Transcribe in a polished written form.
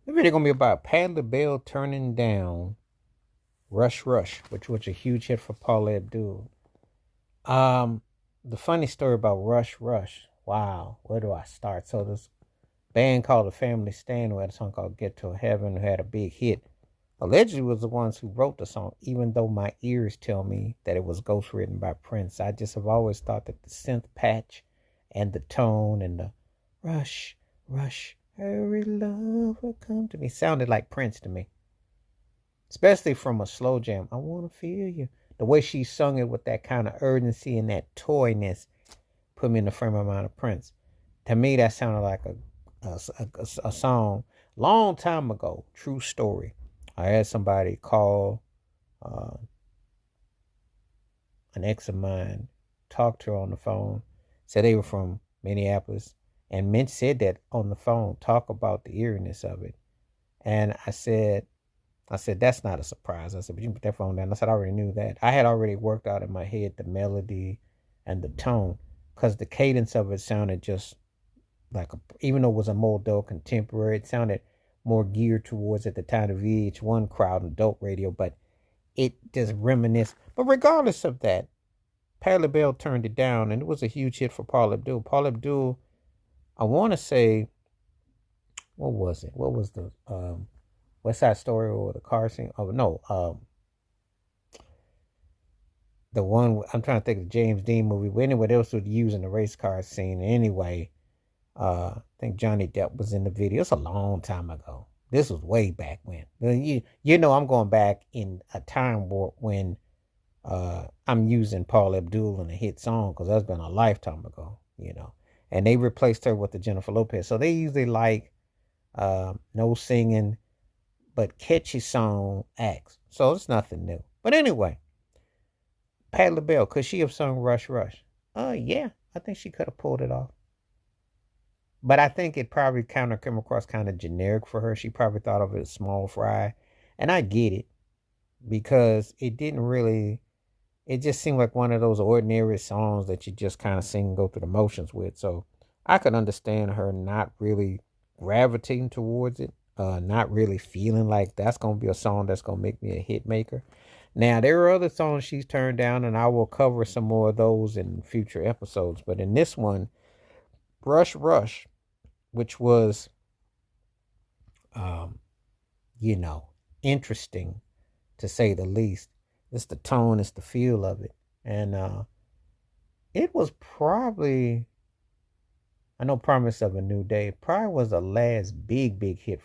The video gonna be about Patti LaBelle turning down Rush Rush, which was a huge hit for Paula Abdul. Um, the funny story about Rush Rush. Wow, where do I start? So this band called the Family Stand who had a song called Get to Heaven, who had a big hit. Allegedly was the ones who wrote the song, even though my ears tell me that it was ghost written by Prince. I just have always thought that the synth patch and the tone and the rush, rush, hurry, love will come to me sounded like Prince to me. Especially from a slow jam. I want to feel you. The way she sung it with that kind of urgency and that toyness put me in the frame of mind of Prince. To me, that sounded like a song long time ago. True story. I had somebody call uh, an ex of mine, talk to her on the phone, said they were from Minneapolis, and Mitch said that on the phone, talk about the eeriness of it. And I said, that's not a surprise. I said, but you can put that phone down. I said, I already knew that. I had already worked out in my head the melody and the tone because the cadence of it sounded just like, even though it was a more adult contemporary, it sounded more geared towards at the time the VH1 crowd and adult radio, but it just reminisced. But regardless of that, Patti LaBelle turned it down, and it was a huge hit for Paula Abdul. Paula Abdul, I want to say, what was it? What was the West Side Story or the car scene? Oh no, the one I'm trying to think of the James Dean movie. But anyway, they was using the race car scene. Anyway, I think Johnny Depp was in the video. It's a long time ago. This was way back when. You know I'm going back in a time warp when I'm using Paula Abdul in a hit song because that's been a lifetime ago. And they replaced her with the Jennifer Lopez. So they usually like no singing but catchy song acts. So it's nothing new. But anyway, Patti LaBelle, could she have sung Rush Rush? Yeah, I think she could have pulled it off. But I think it probably kind of came across kind of generic for her. She probably thought of it as small fry. And I get it because it didn't really, it just seemed like one of those ordinary songs that you just kind of sing and go through the motions with. So I could understand her not really gravitating towards it, not really feeling like that's going to be a song that's going to make me a hit maker. Now, there are other songs she's turned down, and I will cover some more of those in future episodes. But in this one, Rush Rush, which was, um, you know, interesting to say the least. It's the tone, it's the feel of it. And it was probably, I know Promise of a New Day, probably was the last big hit